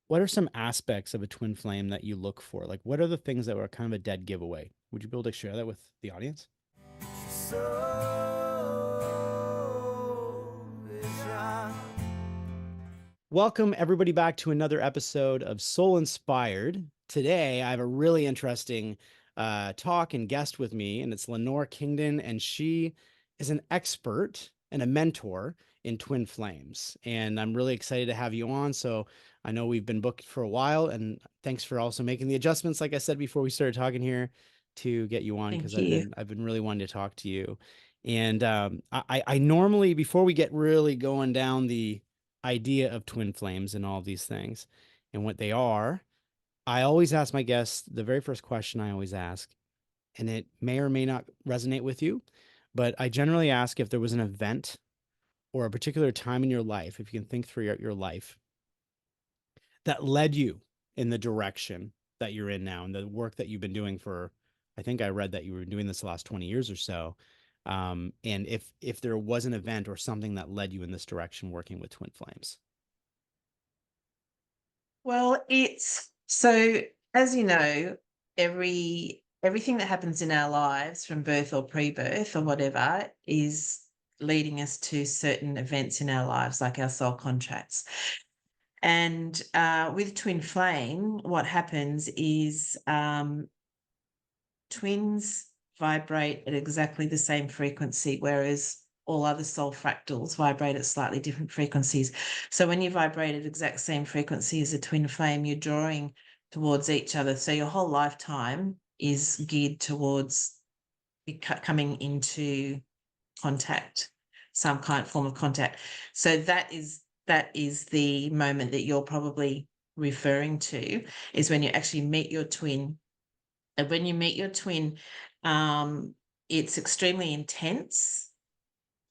what are some aspects of a twin flame that you look for? Like, what are the things that were kind of a dead giveaway? Would you be able to share that with the audience? Welcome, everybody, back to another episode of Soul Inspired. Today, I have a really interesting talk and guest with me, and it's Lenore Kingdon, and she is an expert and a mentor in twin flames. And I'm really excited to have you on. So I know we've been booked for a while, and thanks for also making the adjustments, like I said before we started talking here, to get you on because Thank I've you. been I've been really wanting to talk to you. And I normally, before we get really going down the idea of twin flames and all these things and what they are, I always ask my guests the very first question I always ask, and it may or may not resonate with you, but I generally ask if there was an event or a particular time in your life, if you can think through your life, that led you in the direction that you're in now and the work that you've been doing for, I think I read that you were doing this the last 20 years or so. And if there was an event or something that led you in this direction working with twin flames. Well, it's so as you know, everything that happens in our lives from birth or pre-birth or whatever is leading us to certain events in our lives, like our soul contracts. And with twin flame, what happens is twins vibrate at exactly the same frequency, whereas all other soul fractals vibrate at slightly different frequencies. So when you vibrate at exact same frequency as a twin flame, you're drawing towards each other. So your whole lifetime is geared towards coming into contact, some kind of form of contact. So that is the moment that you're probably referring to, is when you actually meet your twin. And when you meet your twin, um, it's extremely intense,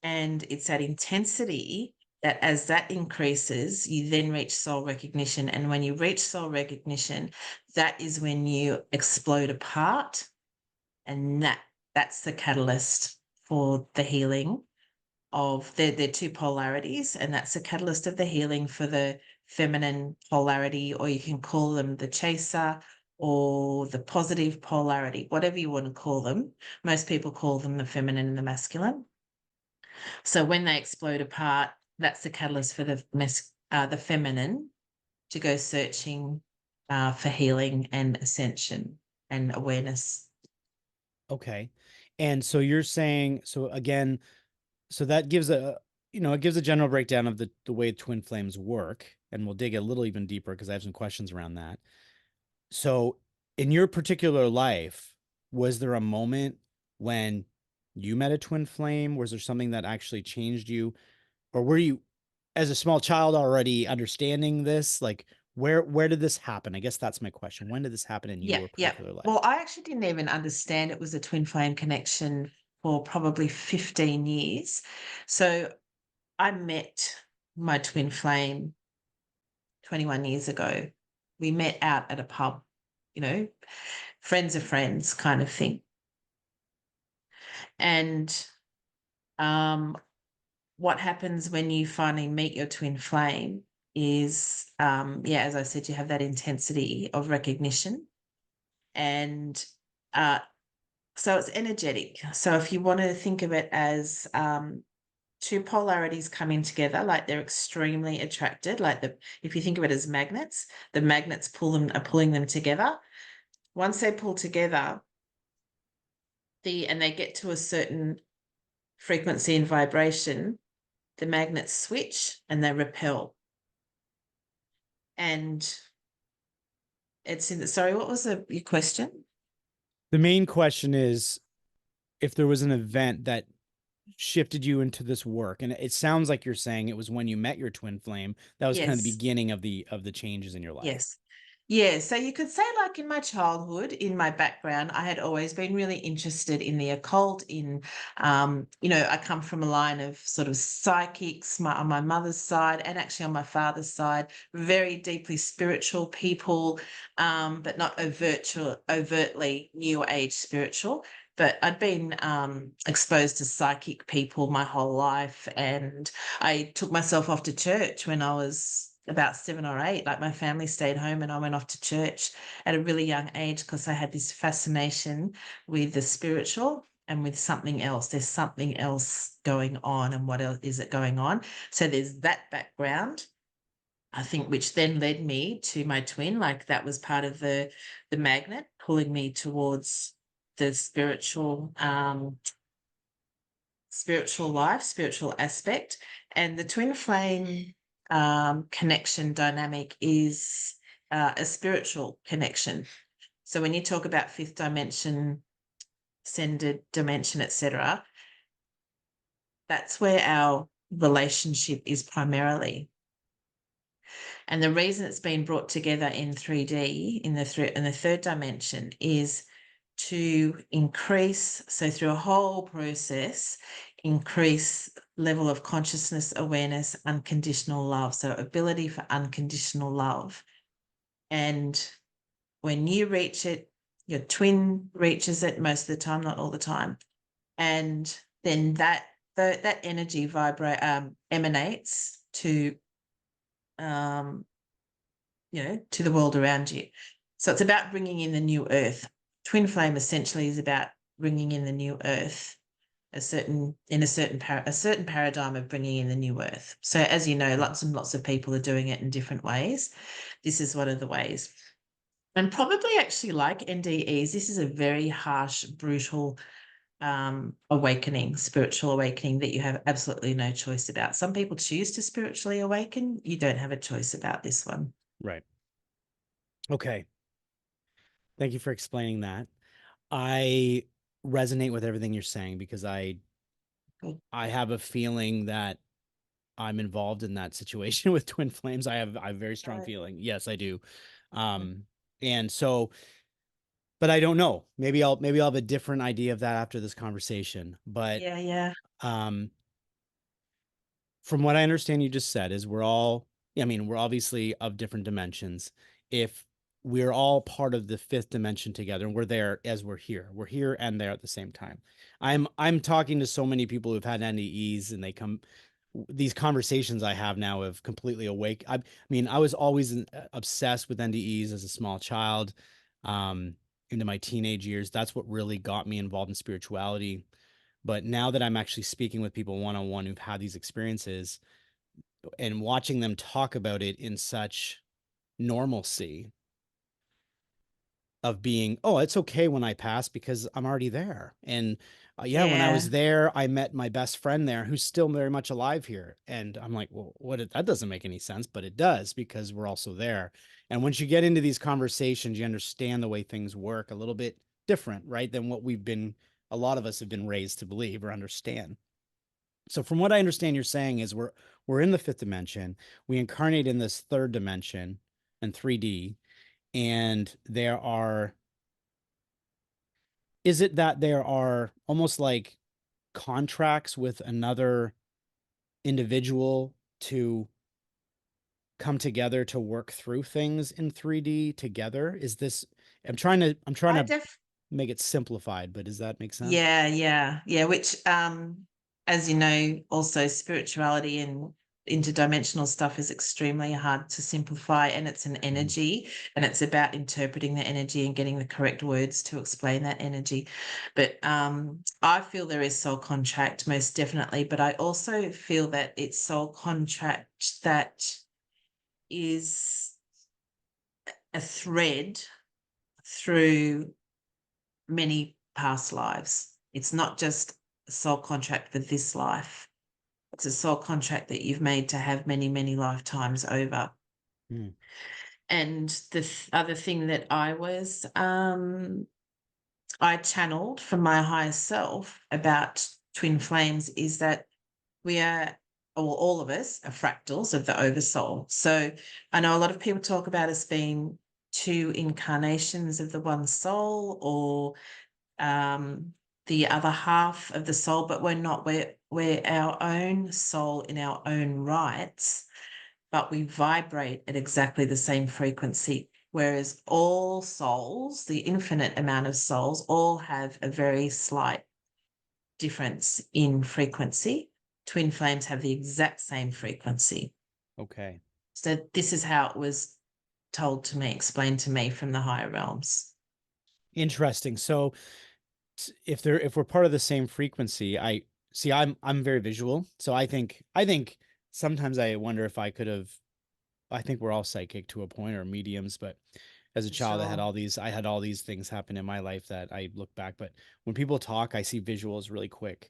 and it's that intensity that as that increases, you then reach soul recognition. And when you reach soul recognition, that is when you explode apart. And that's the catalyst for the healing of their two polarities. And that's the catalyst of the healing for the feminine polarity, or you can call them the chaser or the positive polarity, whatever you want to call them. Most people call them the feminine and the masculine. So when they explode apart, that's the catalyst for the feminine to go searching for healing and ascension and awareness. Okay. And so you're saying, so again, so that gives a, it gives a general breakdown of the way twin flames work. And we'll dig a little even deeper because I have some questions around that. So in your particular life, was there a moment when you met a twin flame? Was there something that actually changed you? Or were you as a small child already understanding this? Like where did this happen? I guess that's my question. When did this happen in Yeah, your yeah. particular Well, life? I actually didn't even understand it was a twin flame connection for probably 15 years. So I met my twin flame 21 years ago. We met out at a pub, you know, friends of friends kind of thing. And um, what happens when you finally meet your twin flame is, yeah, as I said, you have that intensity of recognition. And uh, so it's energetic. So if you want to think of it as two polarities coming together, like they're extremely attracted, like if you think of it as magnets, the magnets are pulling them together. Once they pull together, and they get to a certain frequency and vibration, the magnets switch and they repel. And it's in the, sorry, what was your question? The main question is if there was an event that shifted you into this work. And it sounds like you're saying it was when you met your twin flame. That was kind of the Yes. beginning of the changes in your life. Yes. Yeah, so you could say, like in my childhood, in my background, I had always been really interested in the occult. I come from a line of sort of psychics, on my mother's side, and actually on my father's side, very deeply spiritual people, but not overtly new age spiritual. But I'd been exposed to psychic people my whole life, and I took myself off to church when I was about 7 or 8. Like, my family stayed home and I went off to church at a really young age because I had this fascination with the spiritual and with something else. There's something else going on, and what else is it going on? So there's that background, I think, which then led me to my twin. Like, that was part of the magnet pulling me towards the spiritual life, spiritual aspect. And the twin flame connection dynamic is a spiritual connection. So when you talk about fifth dimension, ascended dimension, etc., that's where our relationship is primarily. And the reason it's been brought together in 3D, in the third dimension, is to increase, so through a whole process, increase level of consciousness, awareness, unconditional love. So ability for unconditional love. And when you reach it, your twin reaches it most of the time, not all the time. And then that energy emanates to to the world around you. So it's about bringing in the new earth. Twin flame essentially is about bringing in the new earth, a certain paradigm of bringing in the new earth. So, as you know, lots and lots of people are doing it in different ways. This is one of the ways. And probably actually, like NDEs, this is a very harsh, brutal awakening, spiritual awakening that you have absolutely no choice about. Some people choose to spiritually awaken. You don't have a choice about this one. Right. Okay. Thank you for explaining that. I resonate with everything you're saying because Good. I have a feeling that I'm involved in that situation with twin flames. I have a very strong Uh, feeling. Yes, I do. Um, and so, but I don't know. Maybe I'll have a different idea of that after this conversation. But yeah, yeah, um, from what I understand, you just said is I mean, we're obviously of different dimensions. If we're all part of the fifth dimension together and we're there as we're here and there at the same time. I'm talking to so many people who've had NDEs and these conversations I have now have completely awake. I mean, I was always obsessed with NDEs as a small child, um, into my teenage years. That's what really got me involved in spirituality. But now that I'm actually speaking with people one on one who've had these experiences and watching them talk about it in such normalcy of being, oh, it's okay when I pass because I'm already there. And yeah, when I yeah, was there, I met my best friend there who's still very much alive here. And I'm like, well, that doesn't make any sense, but it does because we're also there. And once you get into these conversations, you understand the way things work a little bit different, right? Than what a lot of us have been raised to believe or understand. So from what I understand you're saying is we're in the fifth dimension. We incarnate in this third dimension and 3D, and is it that there are almost like contracts with another individual to come together to work through things in 3D together? I'm trying I to def make it simplified, but does that make sense? yeah, yeah, yeah. Which, as you know, also spirituality and interdimensional stuff is extremely hard to simplify, and it's an Mhm. energy, and it's about interpreting the energy and getting the correct words to explain that energy. But I feel there is soul contract, most definitely, but I also feel that it's soul contract that is a thread through many past lives. It's not just a soul contract for this life. It's a soul contract that you've made to have many, many lifetimes over. Mm. And the other thing that I channeled from my higher self about twin flames is that we are, or all of us, are fractals of the oversoul. So I know a lot of people talk about us being two incarnations of the one soul, or the other half of the soul, but we're not. We're our own soul in our own rights, but we vibrate at exactly the same frequency. Whereas all souls, the infinite amount of souls, all have a very slight difference in frequency. Twin flames have the exact same frequency. Okay. So this is how it was told to me, explained to me from the higher realms. Interesting. So if we're part of the same frequency, I see I'm very visual. So I think sometimes I wonder if I could have I think we're all psychic to a point or mediums, but as a For child sure. I had all these things happen in my life that I look back, but when people talk, I see visuals really quick.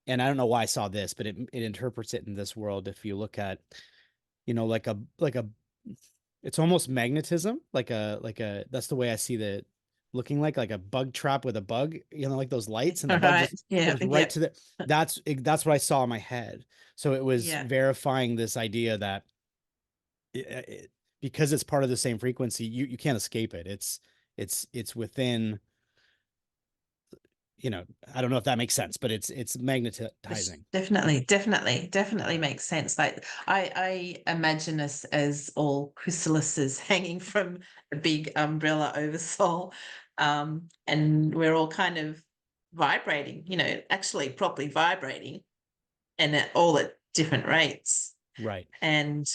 And I don't know why I saw this, but it interprets it in this world. If you look at, like a it's almost magnetism, like a that's the way I see the looking like a bug trap with a bug, like those lights, and the All bug right. just Yeah. goes right Yeah. to the that's what I saw in my head. So it was Yeah. verifying this idea that because it's part of the same frequency, you can't escape it. It's within, I don't know if that makes sense, but it's magnetizing. Definitely, definitely, definitely makes sense. Like I imagine us as all chrysalises hanging from a big umbrella oversoul, and we're all kind of vibrating. Actually properly vibrating, and all at different rates. Right. And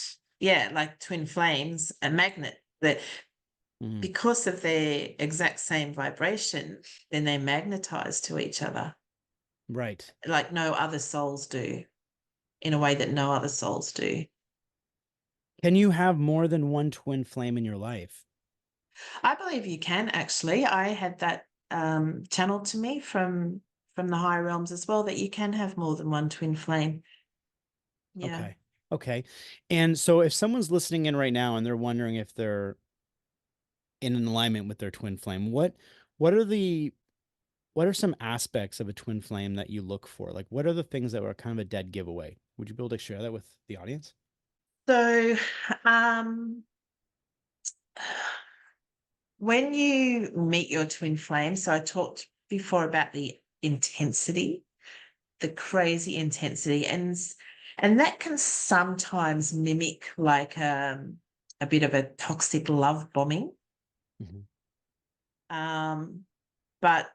yeah, like twin flames, a magnet that Mhm. because of their exact same vibration, then they magnetize to each other Right. like no other souls do, in a way that no other souls do. Can you have more than one twin flame in your life? I believe you can actually. I had that channeled to me from the higher realms as well, that you can have more than one twin flame. Yeah. Okay. Okay. And so if someone's listening in right now and they're wondering if they're in an alignment with their twin flame, what are the what are some aspects of a twin flame that you look for? Like what are the things that are kind of a dead giveaway? Would you be able to share that with the audience? So um when you meet your twin flame, so I talked before about the intensity, the crazy intensity, and that can sometimes mimic like a bit of a toxic love bombing. Mhm. Um, but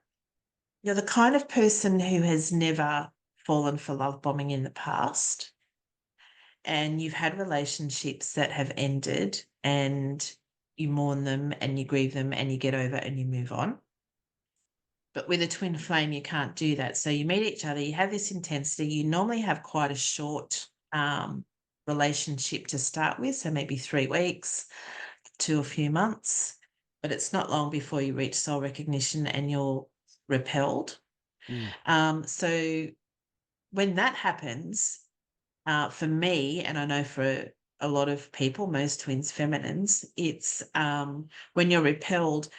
you're the kind of person who has never fallen for love bombing in the past, and you've had relationships that have ended, and you mourn them and you grieve them and you get over and you move on. But with a twin flame, you can't do that. So you meet each other, you have this intensity. You normally have quite a short relationship to start with, so maybe 3 weeks to a few months, but it's not long before you reach soul recognition and you're repelled. Mm. So when that happens, for me, and I know for a lot of people, most twins feminines, it's when you're repelled,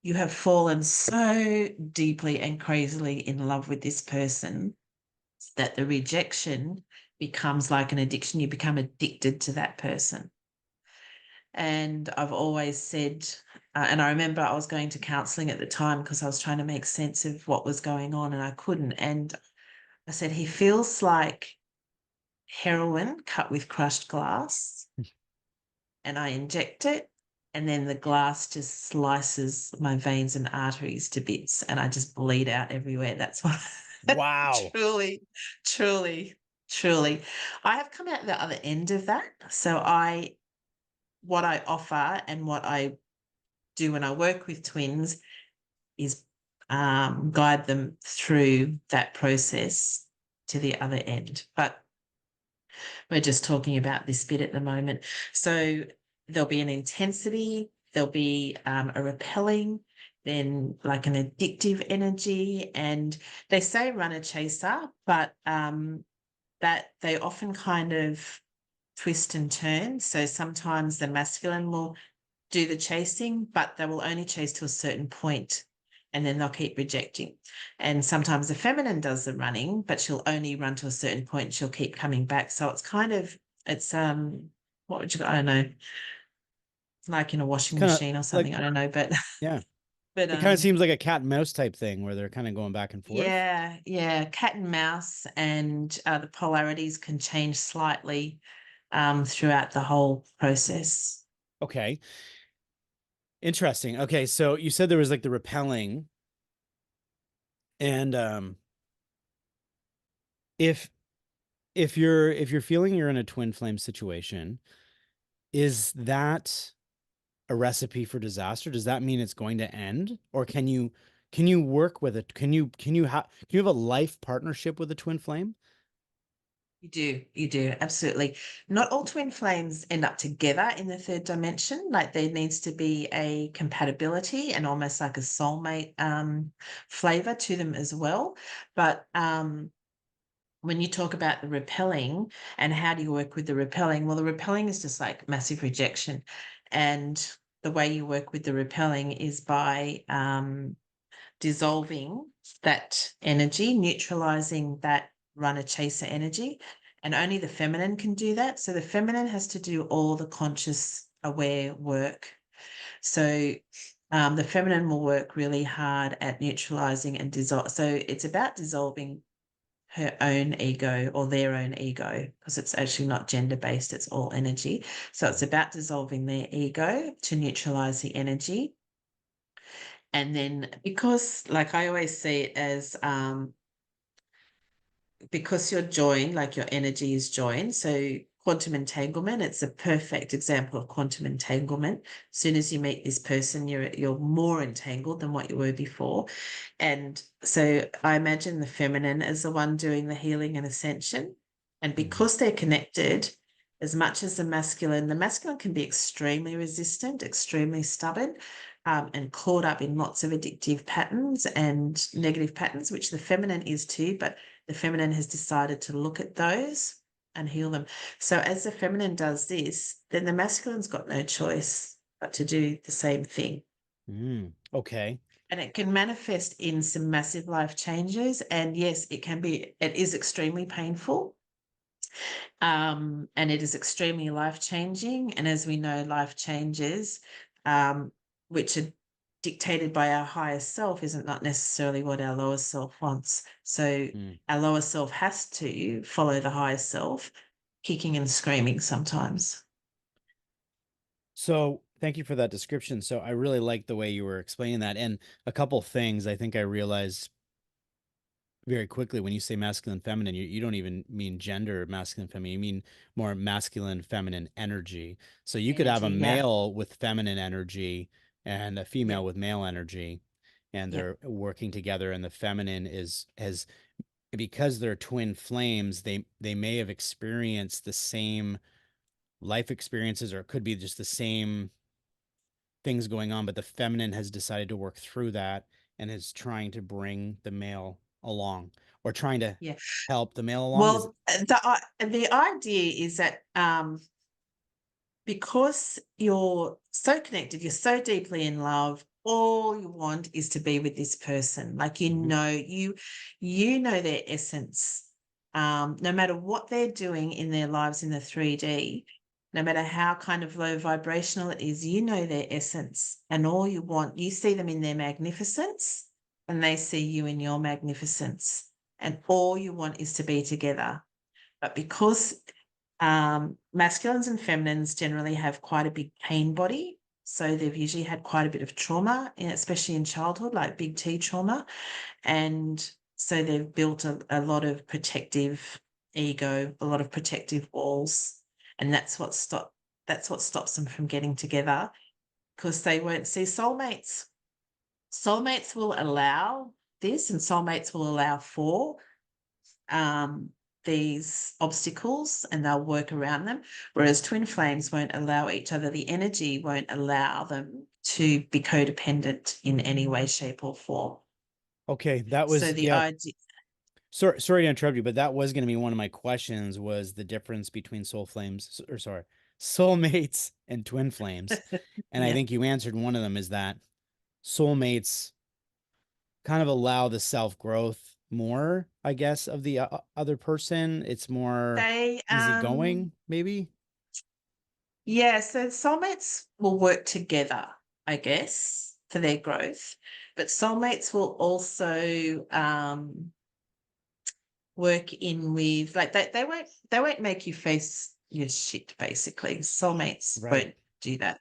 you have fallen so deeply and crazily in love with this person that the rejection becomes like an addiction. You become addicted to that person. And I've always said, and I remember I was going to counseling at the time because I was trying to make sense of what was going on and I couldn't. And I said, he feels like heroin cut with crushed glass, and I inject it. And then the glass just slices my veins and arteries to bits, and I just bleed out everywhere. That's what Wow. truly, truly, truly. I have come out the other end of that. So what I offer and what I do when I work with twins is guide them through that process to the other end. But we're just talking about this bit at the moment. So there'll be an intensity, there'll be a repelling, then like an addictive energy. And they say runner chaser, but that they often kind of twist and turn. So sometimes the masculine will do the chasing, but they will only chase to a certain point and then they'll keep rejecting. And sometimes the feminine does the running, but she'll only run to a certain point. She'll keep coming back. So it's kind of, it's, what would you, I don't know, like in a It's washing kind of machine or like, something. I don't know, but, yeah. but, It kind of seems like a cat and mouse type thing where they're kind of going back and forth. yeah, yeah, cat and mouse, and the polarities can change slightly throughout the whole process. Okay. Interesting. Okay, so you said there was like the repelling, and if if you're feeling you're in a twin flame situation, is that a recipe for disaster? Does that mean it's going to end? Or can you work with it? Can you have a life partnership with a twin flame? You do, absolutely. Not all twin flames end up together in the third dimension. Like there needs to be a compatibility and almost like a soulmate flavor to them as well. But when you talk about the repelling and how do you work with the repelling, well, the repelling is just like massive rejection. And the way you work with the repelling is by dissolving that energy, neutralizing that runner chaser energy. And only the feminine can do that. So the feminine has to do all the conscious aware work. So the feminine will work really hard at neutralizing and dissolve. So it's about dissolving her own ego or their own ego, because it's actually not gender based, it's all energy. So it's about dissolving their ego to neutralize the energy. And then because, like I always see it as because you're joined, like your energy is joined. So quantum entanglement, it's a perfect example of quantum entanglement. As soon as you meet this person, you're more entangled than what you were before. And so I imagine the feminine as the one doing the healing and ascension. And Mhm. because they're connected, as much as the masculine can be extremely resistant, extremely stubborn, and caught up in lots of addictive patterns and negative patterns, which the feminine is too. But the feminine has decided to look at those and heal them. So as the feminine does this, then the masculine's got no choice but to do the same thing. Okay. And it can manifest in some massive life changes. And yes, it is extremely painful. And it is extremely life changing. And as we know, life changes, which are dictated by our higher self, isn't not necessarily what our lower self wants. So Mm. our lower self has to follow the higher self, kicking and screaming sometimes. So thank you for that description. So I really like the way you were explaining that. And a couple things I think I realized very quickly when you say masculine, feminine, you don't even mean gender, masculine, feminine. You mean more masculine, feminine energy. So you could have a Energy, yeah, male with feminine energy and a yeah, female with male energy, and yeah, they're working together. And the feminine is has because they're twin flames, they may have experienced the same life experiences, or it could be just the same things going on, but the feminine has decided to work through that and is trying to bring the male along or trying to yeah. help the male along. Is Well, the idea is that because you're so connected, you're so deeply in love, all you want is to be with this person. Like Mhm. you know their essence. No matter what they're doing in their lives in the 3D, no matter how kind of low vibrational it is, you know their essence. And all you want, you see them in their magnificence, and they see you in your magnificence. And all you want is to be together. But because masculines and feminines generally have quite a big pain body. So they've usually had quite a bit of trauma, especially in childhood, like big T trauma. And so they've built a lot of protective ego, a lot of protective walls. And that's what stops them from getting together, because they won't see soulmates. Soulmates will allow this, and soulmates will allow for um, these obstacles, and they'll work around them. Whereas twin flames won't allow each other, the energy won't allow them to be codependent in any way, shape, or form. okay. That So was, the yeah. idea, Sorry to interrupt you, but that was going to be one of my questions was the difference between soul flames or sorry, soulmates and twin flames. And I yeah, think you answered one of them is that soulmates kind of allow the self growth more, I guess, of the other person. It's more they, easygoing, maybe. yeah, so soulmates will work together, I guess, for their growth, but soulmates will also work in with like they won't make you face your shit basically. Soulmates Right. won't do that.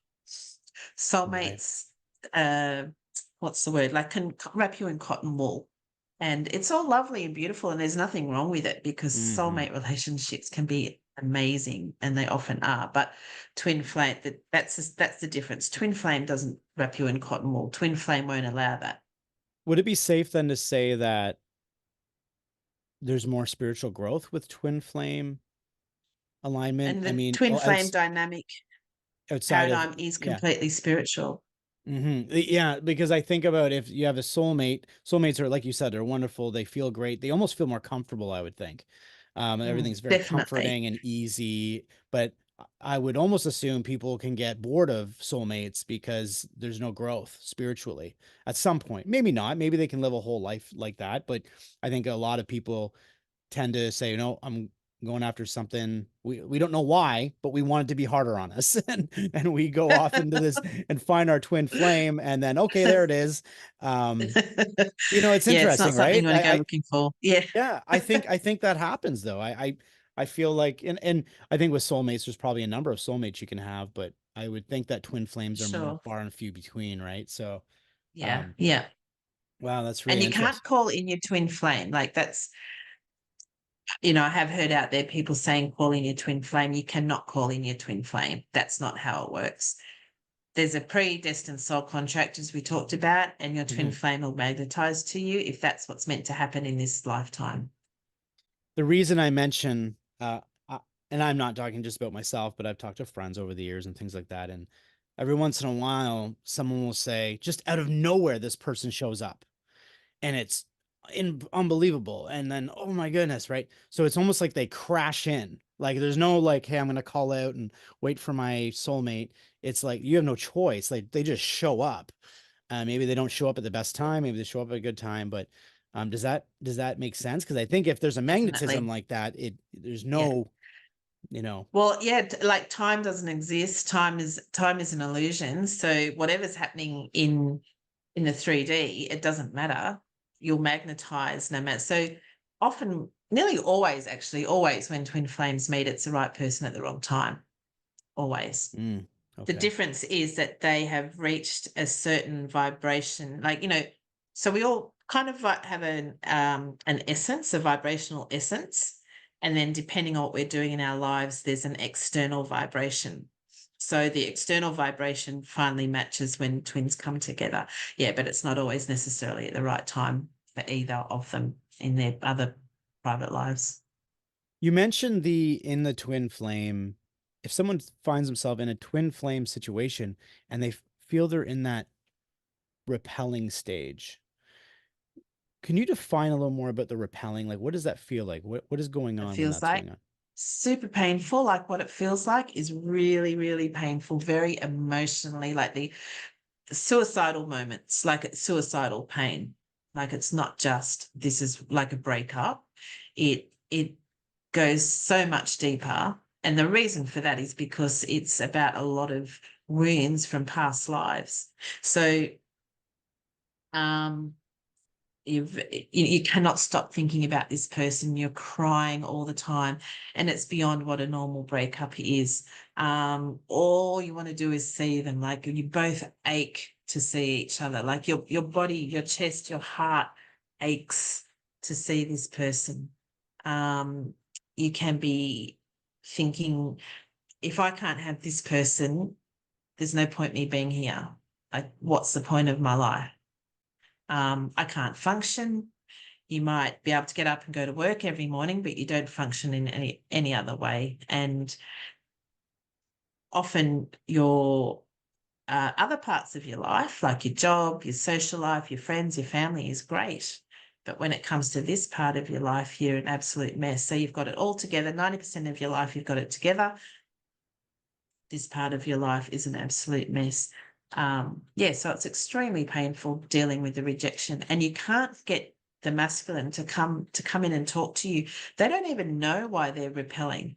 Right. Soulmates, uh, what's the word? Like can wrap you in cotton wool. And it's all lovely and beautiful, and there's nothing wrong with it because Hmm. soulmate relationships can be amazing, and they often are. But twin flame, that's the difference. Twin flame doesn't wrap you in cotton wool. Twin flame won't allow that. Would it be safe then to say that there's more spiritual growth with twin flame alignment? And I the mean, twin flame dynamic outside of, paradigm is yeah. completely spiritual. Yeah, because I think about if you have a soulmate, soulmates are, like you said, they're wonderful. They feel great. They almost feel more comfortable, I would think. Everything's very Definitely. comforting and easy, but I would almost assume people can get bored of soulmates because there's no growth spiritually at some point. Maybe not. Maybe they can live a whole life like that, but I think a lot of people tend to say, I'm going after something. We don't know why, but we want it to be harder on us. And we go off into this and find our twin flame. And then, okay, there it is. Um, it's Yeah, it's not interesting, something you right? want to go looking for. Yeah, Yeah, I think that happens though. I feel like, and I think with soulmates, there's probably a number of soulmates you can have, but I would think that twin flames are more sure. far and few between, right? So, Yeah, um, yeah. wow, that's And really you can't interesting. call in your twin flame. Like that's, I have heard out there people saying call in your twin flame. You cannot call in your twin flame. That's not how it works. There's a predestined soul contract, as we talked about, and your twin Mhm. flame will magnetize to you if that's what's meant to happen in this lifetime. The reason I mention, and I'm not talking just about myself, but I've talked to friends over the years and things like that. And every once in a while, someone will say, just out of nowhere, this person shows up and it's unbelievable. And then, oh my goodness, right? So it's almost like they crash in. Like there's no like, hey, I'm going to call out and wait for my soulmate. It's like you have no choice. Like they just show up. Maybe they don't show up at the best time. Maybe they show up at a good time. But does that make sense? Because I think if there's a magnetism Definitely. like that, there's Yeah. no, you know. Well, yeah, like time doesn't exist. Time is an illusion. So whatever's happening in the 3D, it doesn't matter. You'll magnetize no matter. So often, nearly always, actually, always when twin flames meet, it's the right person at the wrong time. Always. Mm, The okay. difference is that they have reached a certain vibration, like, so we all kind of have an essence, a vibrational essence. And then depending on what we're doing in our lives, there's an external vibration. So the external vibration finally matches when twins come together. Yeah, but it's not always necessarily at the right time for either of them in their other private lives. You mentioned in the twin flame, if someone finds themselves in a twin flame situation and they feel they're in that repelling stage, can you define a little more about the repelling? Like, what does that feel like? What is going It on when feels that's like going on? super painful. Like what it feels like is really, really painful, very emotionally, like the suicidal moments, like it's suicidal pain. Like it's not just this is like a breakup. It goes so much deeper. And the reason for that is because it's about a lot of wounds from past lives. So um you cannot stop thinking about this person. You're crying all the time, and it's beyond what a normal breakup is. All you want to do is see them. Like you both ache to see each other. Like your body, your chest, your heart aches to see this person. Um, you can be thinking, if I can't have this person, there's no point me being here. Like, what's the point of my life? I can't function. You might be able to get up and go to work every morning, but you don't function in any other way. And often your other parts of your life, like your job, your social life, your friends, your family, is great. But when it comes to this part of your life, you're an absolute mess. So you've got it all together. 90% of your life, you've got it together. This part of your life is an absolute mess. Yeah, so it's extremely painful dealing with the rejection, and you can't get the masculine to come in and talk to you. They don't even know why they're repelling.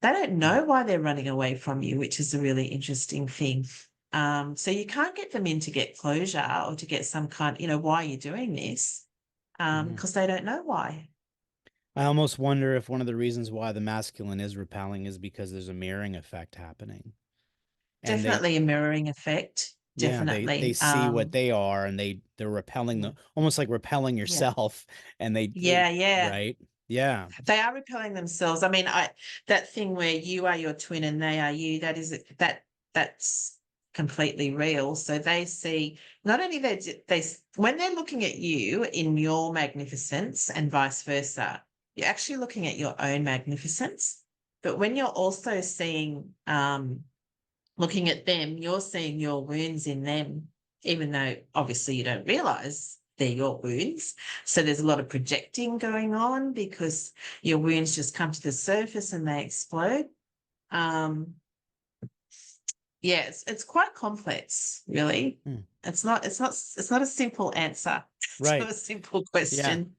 They don't Mhm, know why they're running away from you, which is a really interesting thing. So you can't get them in to get closure or to get some kind, why are you doing this? mhm. Because they don't know why. I almost wonder if one of the reasons why the masculine is repelling is because there's a mirroring effect happening. And Definitely a mirroring effect. yeah, they Definitely. see what they are and they're repelling Mm, almost like repelling yeah. yourself and they Yeah, yeah. right? Yeah. They are repelling themselves. I mean, that thing where you are your twin and they are you, that's completely real. So they see not only they when they're looking at you in your magnificence and vice versa, you're actually looking at your own magnificence. But when you're also seeing looking at them, you're seeing your wounds in them, even though obviously you don't realize they're your wounds. So there's a lot of projecting going on because your wounds just come to the surface and they explode. Um, yeah, it's quite complex, really. Hmm. It's not a simple answer to Right. a simple Yeah. question.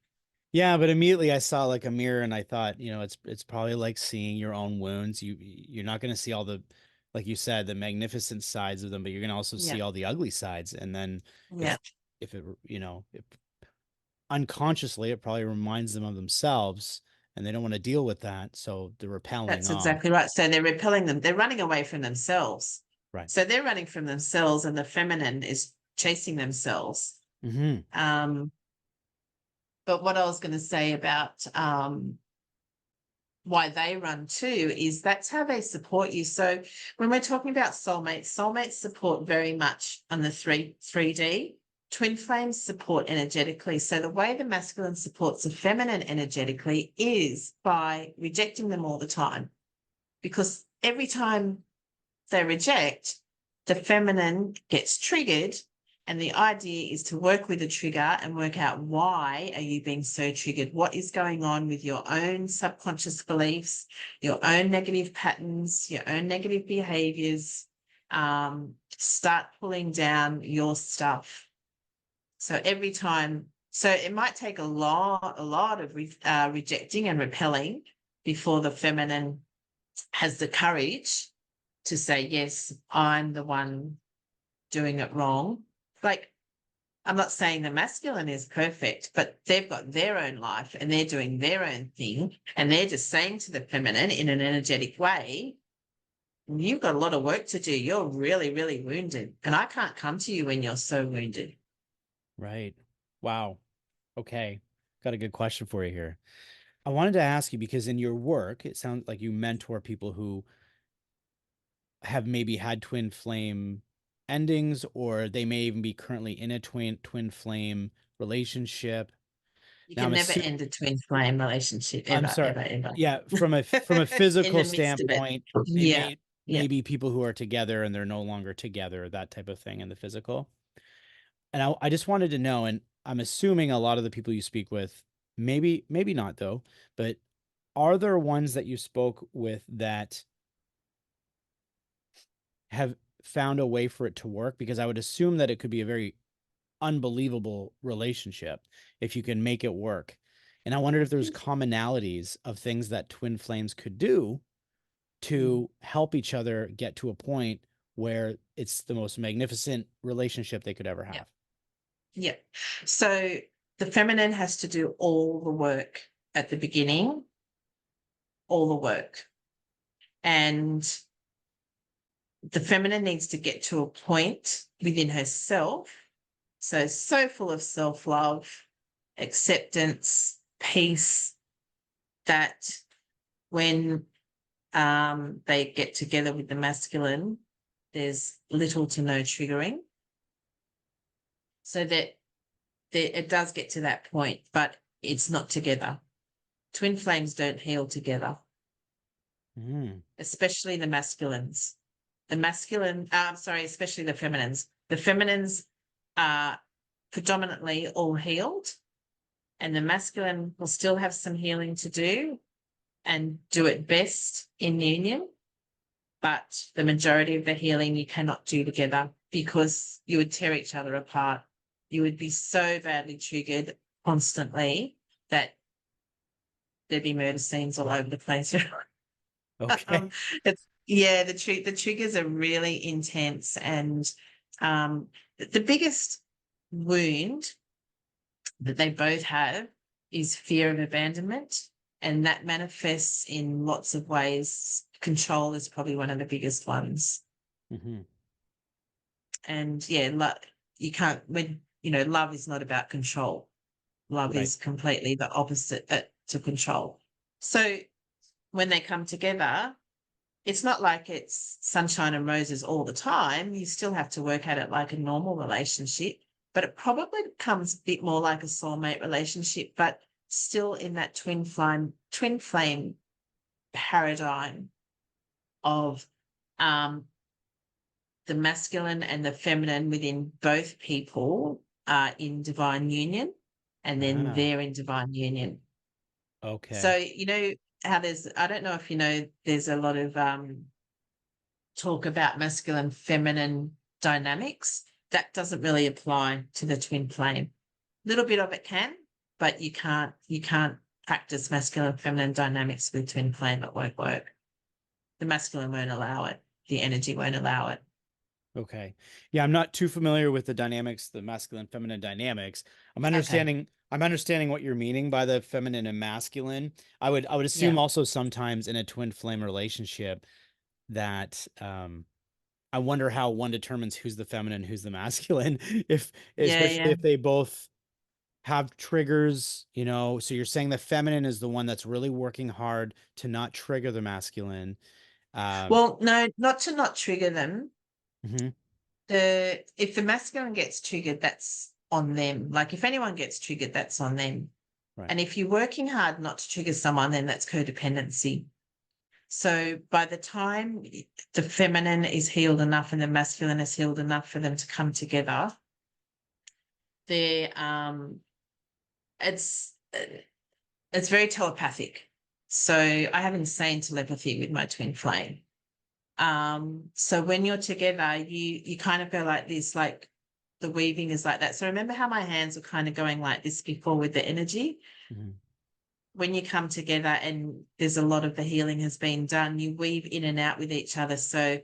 Yeah, but immediately I saw like a mirror and I thought, it's probably like seeing your own wounds. You're not going to see all the, like you said, the magnificent sides of them, but you're going to also Yeah, see all the ugly sides. And then yeah, if it, if unconsciously it probably reminds them of themselves and they don't want to deal with that, so they're repelling that's off. exactly right. So they're repelling them. They're running away from themselves. Right. So they're running from themselves, and the feminine is chasing themselves. Hmm. Um, but what I was going to say about why they run too is that's how they support you. So when we're talking about soulmates support very much on the 3D. Twin flames support energetically. So the way the masculine supports the feminine energetically is by rejecting them all the time. Because every time they reject, the feminine gets triggered. And the idea is to work with the trigger and work out why are you being so triggered? What is going on with your own subconscious beliefs, your own negative patterns, your own negative behaviors? Start pulling down your stuff. So every time, so it might take a lot of rejecting and repelling before the feminine has the courage to say, yes, I'm the one doing it wrong. Like, I'm not saying the masculine is perfect, but they've got their own life and they're doing their own thing. And they're just saying to the feminine in an energetic way, you've got a lot of work to do. You're really, really wounded. And I can't come to you when you're so wounded. Right. Wow. Okay. Got a good question for you here. I wanted to ask you because in your work, it sounds like you mentor people who have maybe had twin flame endings, or they may even be currently in a twin flame relationship. You Now can never end a twin flame relationship I'm ever, sorry. ever, ever. Yeah, from a In physical the midst of it. standpoint, it Yeah. Yeah. may be people who are together and they're no longer together, that type of thing in the physical. And I just wanted to know, and I'm assuming a lot of the people you speak with, maybe not though, but are there ones that you spoke with that have found a way for it to work? Because I would assume that it could be a very unbelievable relationship if you can make it work. And I wondered if there's commonalities of things that twin flames could do Mm. to help each other get to a point where it's the most magnificent relationship they could ever Yeah. have. Yeah. So the feminine has to do all the work at the beginning, all the work. And the feminine needs to get to a point within herself. So full of self love, acceptance, peace, that when they get together with the masculine, there's little to no triggering. So that it does get to that point, but it's not together. Twin flames don't heal together, Mm, especially the masculines. Especially the feminines. The feminines are predominantly all healed, and the masculine will still have some healing to do and do it best in union. But the majority of the healing you cannot do together because you would tear each other apart. You would be so badly triggered constantly that there'd be murder scenes all over the place. okay. It's yeah, the triggers are really intense, and the biggest wound that they both have is fear of abandonment, and that manifests in lots of ways. Control is probably one of the biggest ones, Hmm. and yeah, you can't when love is not about control. Love Right. is completely the opposite. to control. So when they come together, it's not like it's sunshine and roses all the time. You still have to work at it like a normal relationship, but it probably becomes a bit more like a soulmate relationship, but still in that twin flame paradigm of the masculine and the feminine within both people are in divine union, and then Ah, they're in divine union. So, okay. you know how I don't know if you know, there's a lot of talk about masculine, feminine dynamics. That doesn't really apply to the twin flame. A little bit of it can, but you can't practice masculine, feminine dynamics with twin flame. It won't work. The masculine won't allow it. The energy won't allow it. Okay. Yeah, I'm not too familiar with the dynamics, the masculine feminine dynamics. Okay. I'm understanding what you're meaning by the feminine and masculine. I would assume Yeah. also sometimes in a twin flame relationship that I wonder how one determines who's the feminine, who's the masculine, if Yeah. especially Yeah. if they both have triggers, you know. So you're saying the feminine is the one that's really working hard to not trigger the masculine. Um, Well, no, not to not trigger them. mhm, If the masculine gets triggered, that's on them. Like if anyone gets triggered, that's on them. right. And if you're working hard not to trigger someone, then that's codependency. So by the time the feminine is healed enough and the masculine is healed enough for them to come together, they're it's it's very telepathic. So I have insane telepathy with my twin flame. So when you're together, you kind of go like this, like the weaving is like that. So remember how my hands were kind of going like this before with the energy? Mhm. When you come together and there's a lot of the healing has been done, you weave in and out with each other. So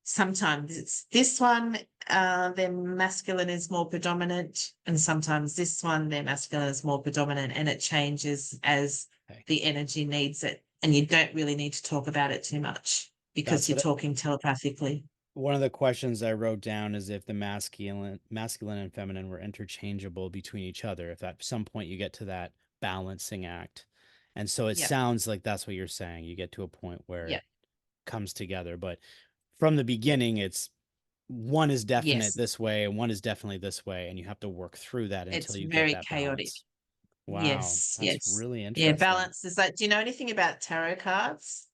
sometimes it's this one, their masculine is more predominant, and sometimes this one, their masculine is more predominant, and it changes as Okay. the energy needs it. And you don't really need to talk about it too much because That's you're what talking telepathically. one of the questions I wrote down is if the masculine and feminine were interchangeable between each other, if at some point you get to that balancing act. And so it Yeah. sounds like that's what you're saying. You get to a point where Yeah. it comes together, but from the beginning, it's one is definite Yes. this way and one is definitely this way, and you have to work through that until It's you get very that chaotic. balance. Wow, Yes. that's Yes. really Yeah. interesting. Balance is like, do you know anything about tarot cards?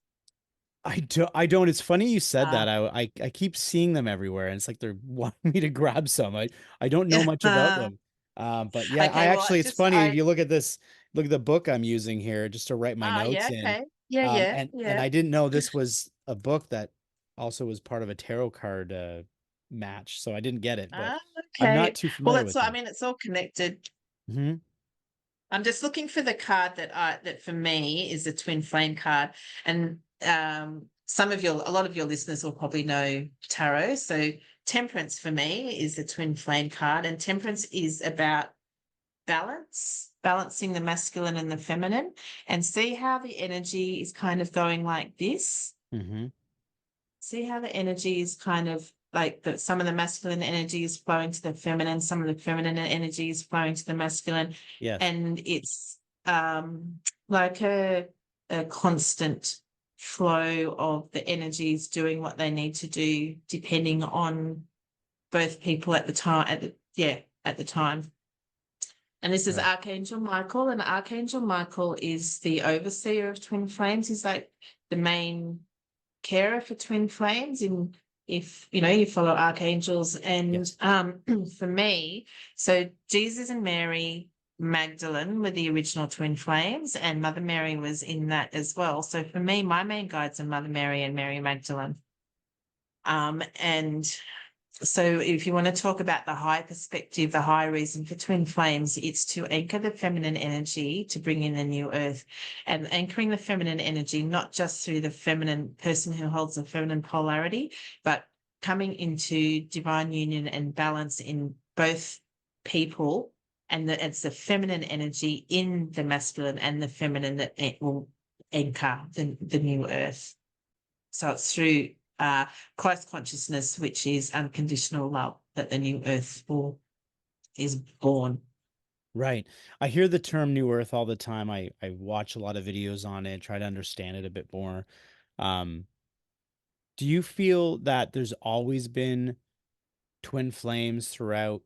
I don't. It's funny you said Uh, that. I keep seeing them everywhere, and it's like they're wanting me to grab some. I don't know much about them. But yeah, I okay. Well, actually, it's just, funny if you look at this, look at the book I'm using here just to write my notes yeah. in. Okay. Yeah. Yeah. And Yeah. I didn't know this was a book that also was part of a tarot card match, so I didn't get it, but Ah, I'm not okay. too Well, familiar that's with I them. mean, it's all connected. Hmm. I'm just looking for the card that for me is a twin flame card, and a lot of your listeners will probably know tarot. So Temperance for me is a twin flame card, and Temperance is about balancing the masculine and the feminine, and see how the energy is kind of going like this. Hmm. See how the energy is kind of like that some of the masculine energy is flowing to the feminine, some of the feminine energy is flowing to the masculine. Yes. And it's like a constant flow of the energies doing what they need to do depending on both people at the time at the time. And this is Right. Archangel Michael, and Archangel Michael is the overseer of twin flames. He's like the main carer for twin flames in if you know you follow archangels. And Yes. for me, so Jesus and Mary Magdalene were the original twin flames, and Mother Mary was in that as well. So for me, my main guides are Mother Mary and Mary Magdalene. And so if you want to talk about the high perspective, the high reason for twin flames, it's to anchor the feminine energy to bring in the new earth, and anchoring the feminine energy, not just through the feminine person who holds the feminine polarity, but coming into divine union and balance in both people. And that it's the feminine energy in the masculine and the feminine that it will anchor the new earth. So it's through close consciousness, which is unconditional love, that the new earth is born. Right. I hear the term New Earth all the time. I watch a lot of videos on it, try to understand it a bit more. Um, do you feel that there's always been twin flames throughout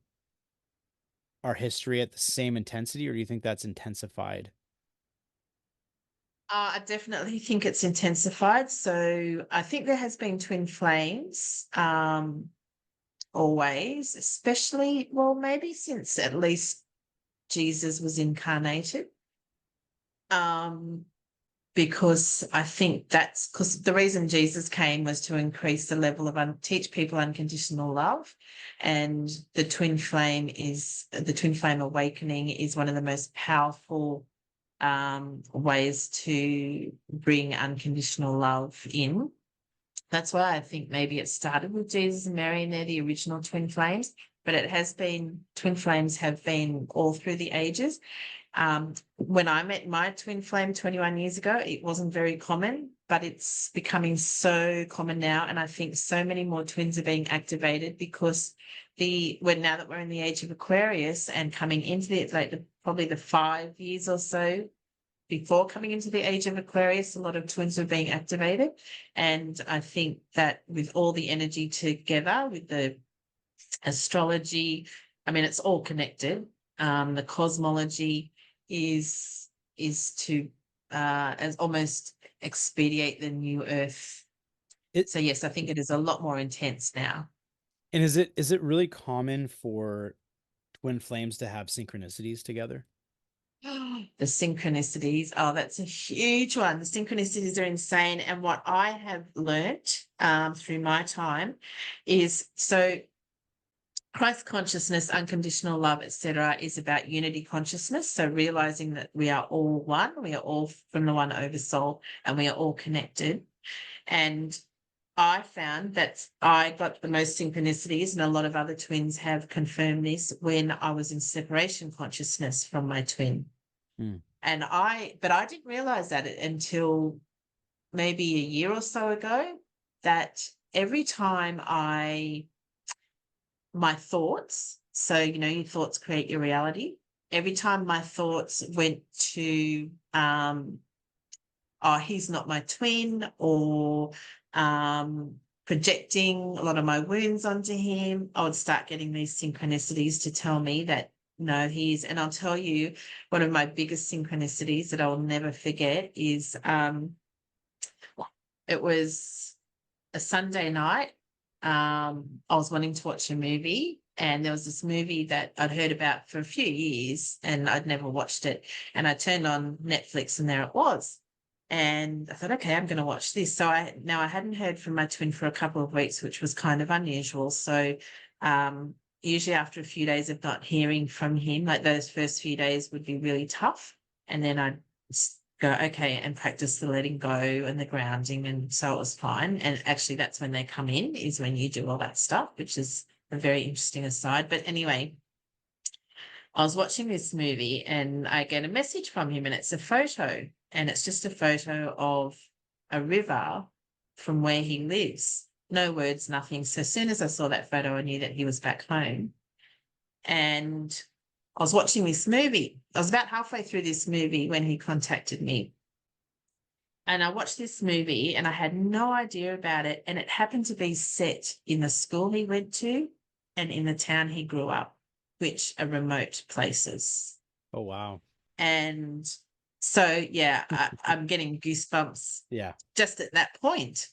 our history at the same intensity, or do you think that's intensified? I definitely think it's intensified. So I think there has been twin flames always, especially, well, maybe since at least Jesus was incarnated. Um, because I think that's because the reason Jesus came was to increase the level of teach people unconditional love, and the twin flame awakening is one of the most powerful ways to bring unconditional love in. That's why I think maybe it started with Jesus and Mary, and they're the original twin flames. But it has been twin flames have been all through the ages. When I met my twin flame 21 years ago, it wasn't very common, but it's becoming so common now. And I think so many more twins are being activated because when now that we're in the age of Aquarius and coming into probably the 5 years or so before coming into the age of Aquarius, a lot of twins are being activated. And I think that with all the energy together, with the astrology, I mean, it's all connected. The cosmology is to as almost expedite the new Earth. It So yes, I think it is a lot more intense now. and is it really common for twin flames to have synchronicities together? The synchronicities, oh, that's a huge one. The synchronicities are insane. And what I have learnt through my time is so Christ consciousness, unconditional love, etc., is about unity consciousness. So realizing that we are all one, we are all from the one oversoul, and we are all connected. And I found that I got the most synchronicities, and a lot of other twins have confirmed this when I was in separation consciousness from my twin. Hmm. But I didn't realize that until maybe a year or so ago, that every time my thoughts, so, your thoughts create your reality. Every time my thoughts went to, oh, he's not my twin, or projecting a lot of my wounds onto him, I would start getting these synchronicities to tell me that no, and I'll tell you, one of my biggest synchronicities that I'll never forget is it was a Sunday night. I was wanting to watch a movie, and there was this movie that I'd heard about for a few years and I'd never watched it. And I turned on Netflix and there it was. And I thought, okay, I'm going to watch this. Now I hadn't heard from my twin for a couple of weeks, which was kind of unusual. So um, usually after a few days of not hearing from him, like those first few days would be really tough. And then I'd go, okay, and practice the letting go and the grounding. And so it was fine. And actually, that's when they come in, is when you do all that stuff, which is a very interesting aside. But anyway, I was watching this movie and I get a message from him, and it's a photo, and it's just a photo of a river from where he lives. No words, nothing. So as soon as I saw that photo, I knew that he was back home. And I was watching this movie. I was about halfway through this movie when he contacted me. And I watched this movie and I had no idea about it. And it happened to be set in the school he went to and in the town he grew up, which are remote places. Oh, wow. And so, yeah, I'm getting goosebumps Yeah. just at that point.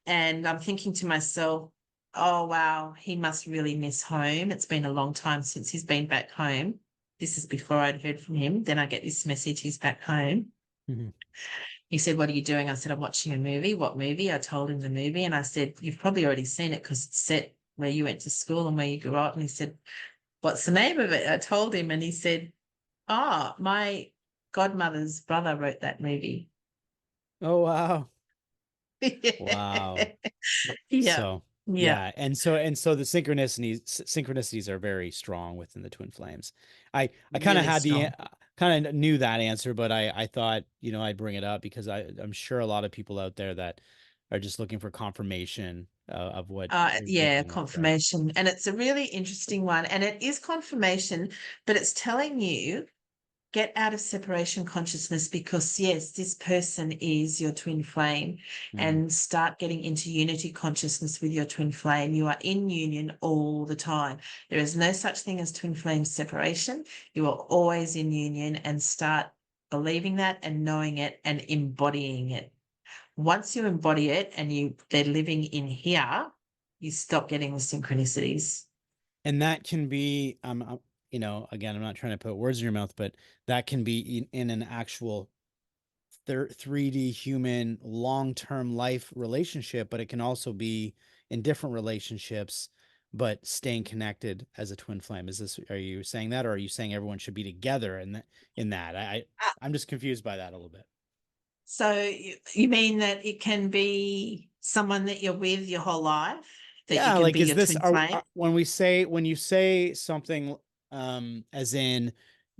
And I'm thinking to myself, oh, wow, he must really miss home. It's been a long time since he's been back home. This is before I'd heard from him. Then I get this message, he's back home. Mhm. He said, what are you doing? I said, I'm watching a movie. What movie? I told him the movie. And I said, you've probably already seen it because it's set where you went to school and where you grew up. And he said, what's the name of it? I told him, and he said, oh, my godmother's brother wrote that movie. Oh, wow. Yeah. Wow. Yeah. So, Yeah. yeah, and so the synchronicities are very strong within the twin flames. I kind of Really had strong. kind of knew that answer, but I thought, I'd bring it up because I'm sure a lot of people out there that are just looking for confirmation of what you're Yeah, picking up, right? confirmation. And it's a really interesting one. And it is confirmation, but it's telling you get out of separation consciousness because, yes, this person is your twin flame, Mhm. and start getting into unity consciousness with your twin flame. You are in union all the time. There is no such thing as twin flame separation. You are always in union, and start believing that and knowing it and embodying it. Once you embody it and they're living in here, you stop getting the synchronicities. And that can be, again, I'm not trying to put words in your mouth, but that can be in an actual 3D human long-term life relationship, but it can also be in different relationships, but staying connected as a twin flame. Are you saying that, or are you saying everyone should be together in that? I'm just confused by that a little bit. So you mean that it can be someone that you're with your whole life, that you Yeah, can like be is your this twin flame? when you say something as in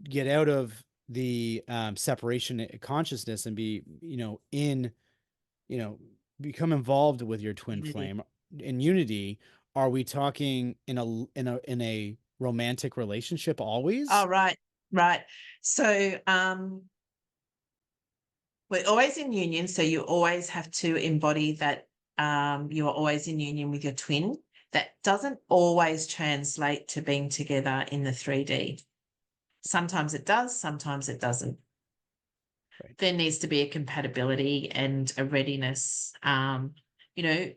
get out of the separation consciousness and be, you know, become involved with your twin Unity. flame in unity, are we talking in a romantic relationship Oh, always? right, right. So we're always in union. So you always have to embody that you are always in union with your twin. That doesn't always translate to being together in the 3D. Sometimes it does, sometimes it doesn't. Right. There needs to be a compatibility and a readiness. You know,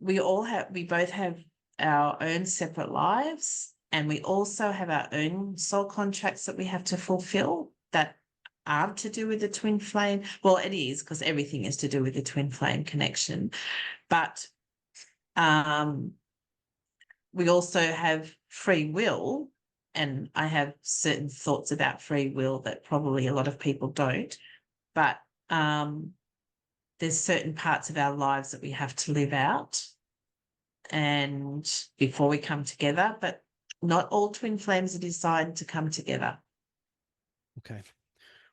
we both have our own separate lives, and we also have our own soul contracts that we have to fulfill that aren't to do with the twin flame. Well, it is, because everything is to do with the twin flame connection. But um, we also have free will, and I have certain thoughts about free will that probably a lot of people don't. But there's certain parts of our lives that we have to live out and before we come together, but not all twin flames are designed to come together. Okay.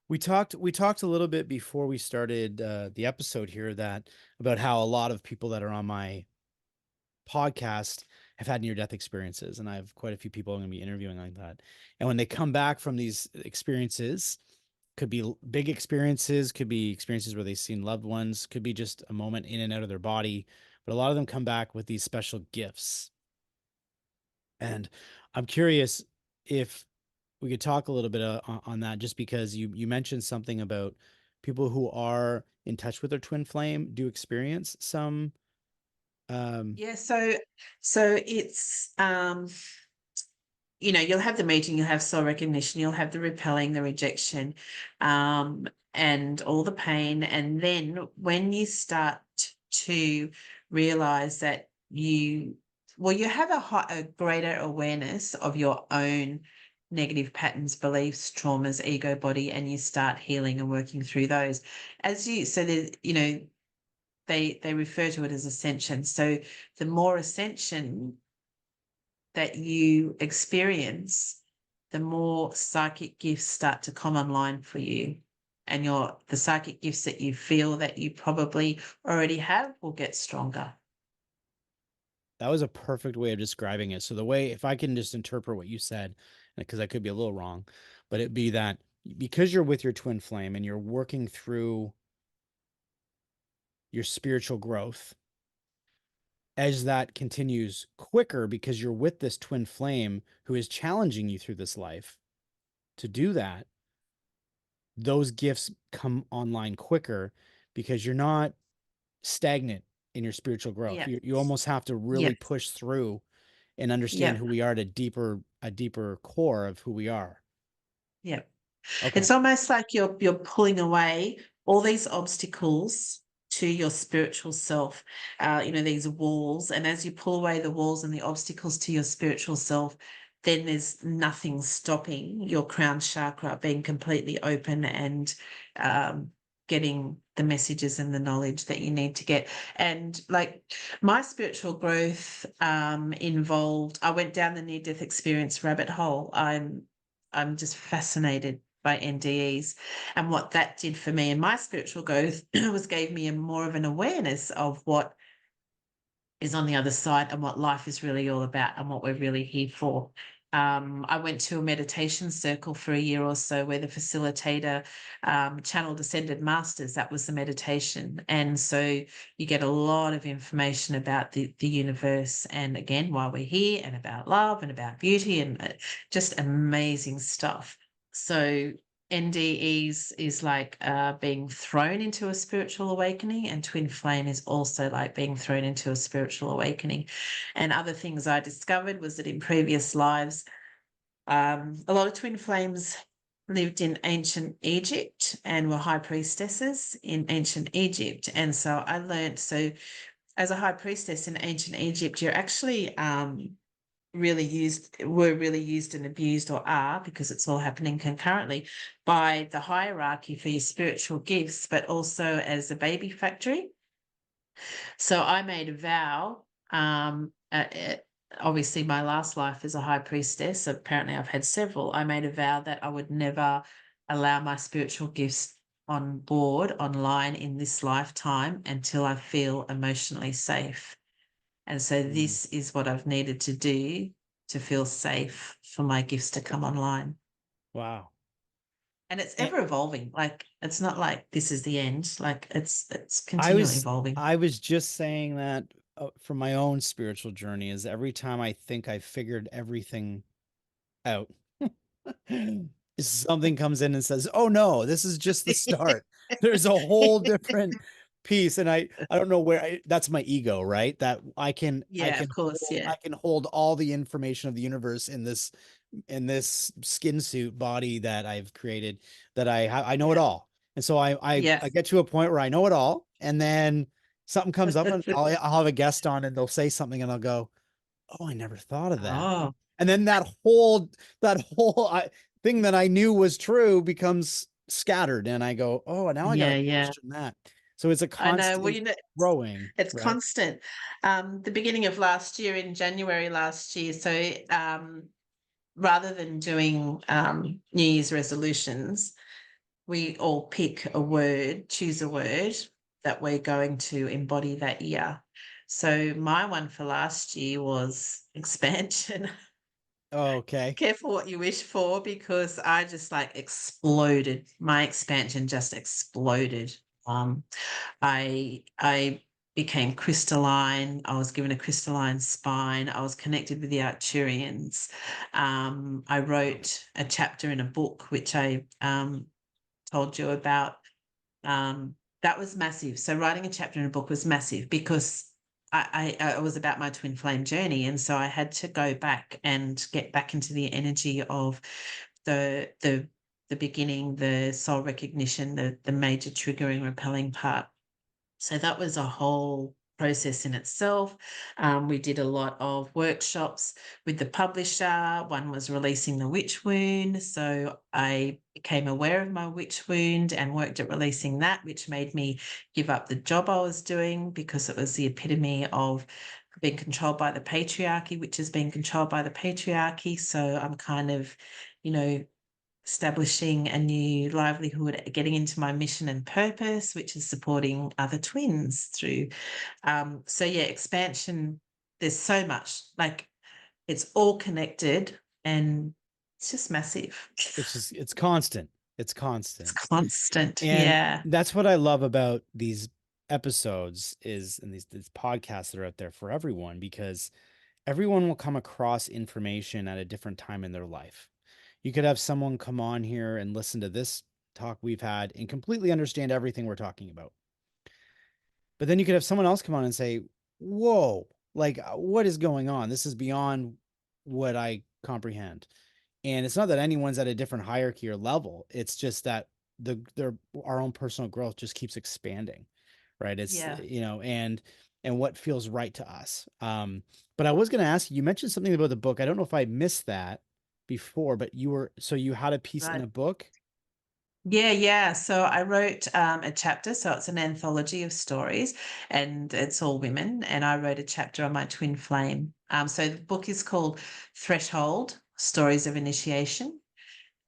We talked a little bit before we started the episode here that about how a lot of people that are on my podcast have had near death experiences, and I have quite a few people I'm going to be interviewing like that. And when they come back from these experiences, could be big experiences, could be experiences where they've seen loved ones, could be just a moment in and out of their body, but a lot of them come back with these special gifts. And I'm curious if we could talk a little bit on that, just because you mentioned something about people who are in touch with their twin flame do experience some um Yeah, so it's you'll have the meeting, you'll have soul recognition, you'll have the repelling, the rejection, and all the pain. And then when you start to realize that you have a greater awareness of your own negative patterns, beliefs, traumas, ego body, and you start healing and working through those. So there's, they refer to it as ascension. So the more ascension that you experience, the more psychic gifts start to come online for you. And the psychic gifts that you feel that you probably already have will get stronger. that was a perfect way of describing it. So the way, if I can just interpret what you said, because I could be a little wrong, but it'd be that because you're with your twin flame and you're working through your spiritual growth, as that continues quicker because you're with this twin flame who is challenging you through this life to do that, those gifts come online quicker because you're not stagnant in your spiritual growth. Yeah. You almost have to Yeah. really push through and understand Yeah. who we are at a deeper core of who we are. Yeah. Okay. It's almost like you're pulling away all these obstacles to your spiritual self, these walls. And as you pull away the walls and the obstacles to your spiritual self, then there's nothing stopping your crown chakra being completely open and getting the messages and the knowledge that you need to get. And like my spiritual growth involved, I went down the near-death experience rabbit hole. I'm just fascinated by NDEs. And what that did for me in my spiritual growth was gave me more of an awareness of what is on the other side, and what life is really all about and what we're really here for. I went to a meditation circle for a year or so where the facilitator channeled ascended masters. That was the meditation. And so you get a lot of information about the universe and, again, why we're here, and about love and about beauty, and just amazing stuff. So NDEs is like being thrown into a spiritual awakening, and twin flame is also like being thrown into a spiritual awakening. And other things I discovered was that in previous lives, a lot of twin flames lived in ancient Egypt and were high priestesses in ancient Egypt. And so I learned, so as a high priestess in ancient Egypt, you're actually were really used and abused, or are, because it's all happening concurrently, by the hierarchy for your spiritual gifts, but also as a baby factory. So I made a vow. Obviously, my last life as a high priestess, apparently I've had several. I made a vow that I would never allow my spiritual gifts on board online in this lifetime until I feel emotionally safe. And so this is what I've needed to do to feel safe for my gifts to come online. Wow. And it's And ever evolving. Like, it's not like this is the end. Like, it's I continually was evolving. I was just saying that from my own spiritual journey is every time I think I figured everything out, something comes in and says, "Oh no, this is just the start. There's a whole different piece." And I don't know where that's my ego, right? That Yeah, of course. Yeah. I can hold all the information of the universe in this skin suit body that I've created, that I know it Yeah. all. And so Yeah. I get to a point where I know it all, and then something comes up and I'll have a guest on and they'll say something and I'll go, "Oh, I never thought of that." Oh, And then that whole thing that I knew was true becomes scattered, and I go, "Oh, now I got yeah, to yeah. question that." So it's a I know. Well, constant it's, growing, it's right? constant. The beginning of last year, in January last year, so rather than doing New Year's resolutions, we all pick a word, choose a word that we're going to embody that year. So my one for last year was expansion. Okay. Careful what you wish for, because I just like exploded. My expansion just exploded. Um, I became crystalline. I was given a crystalline spine. I was connected with the Arcturians. I wrote a chapter in a book which I told you about. That was massive. So writing a chapter in a book was massive because I was about my twin flame journey, and so I had to go back and get back into the energy of the beginning, the soul recognition, the major triggering, repelling part. So that was a whole process in itself. We did a lot of workshops with the publisher. One was releasing the witch wound. So I became aware of my witch wound and worked at releasing that, which made me give up the job I was doing because it was the epitome of being controlled by the patriarchy, which has been controlled by the patriarchy. So I'm kind of, you know, establishing a new livelihood, getting into my mission and purpose, which is supporting other twins through. So yeah, expansion. There's so much, like, it's all connected, and it's just massive. It's constant. It's It's constant. constant. And Yeah. that's what I love about these episodes is, and these podcasts that are out there for everyone, because everyone will come across information at a different time in their life. You could have someone come on here and listen to this talk we've had and completely understand everything we're talking about. But then you could have someone else come on and say, "Whoa, like what is going on? This is beyond what I comprehend." And it's not that anyone's at a different hierarchy or level. It's just that our own personal growth just keeps expanding, right? It's, Yeah. and what feels right to us. But I was going to ask you, you mentioned something about the book. I don't know if I missed that before, but you had a piece in Right. a book. Yeah, yeah. So I wrote a chapter. So it's an anthology of stories, and it's all women. And I wrote a chapter on my twin flame. So the book is called Threshold: Stories of Initiation,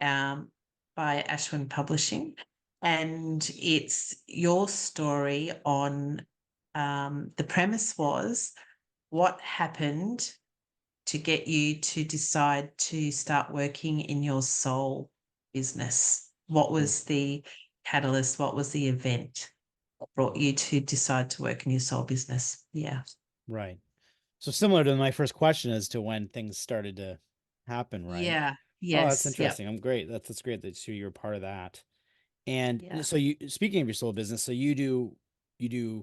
um, by Ashwin Publishing, and it's your story on. The premise was what happened to get you to decide to start working in your soul business? What Mm, was the catalyst? What was the event that brought you to decide to work in your soul business? Yeah. right. So similar to my first question as to when things started to happen, right? Yeah. Oh, that's Yes. Yep. interesting. I'm great. That's great that you're part of that. And Yeah. so you, speaking of your soul business, so you do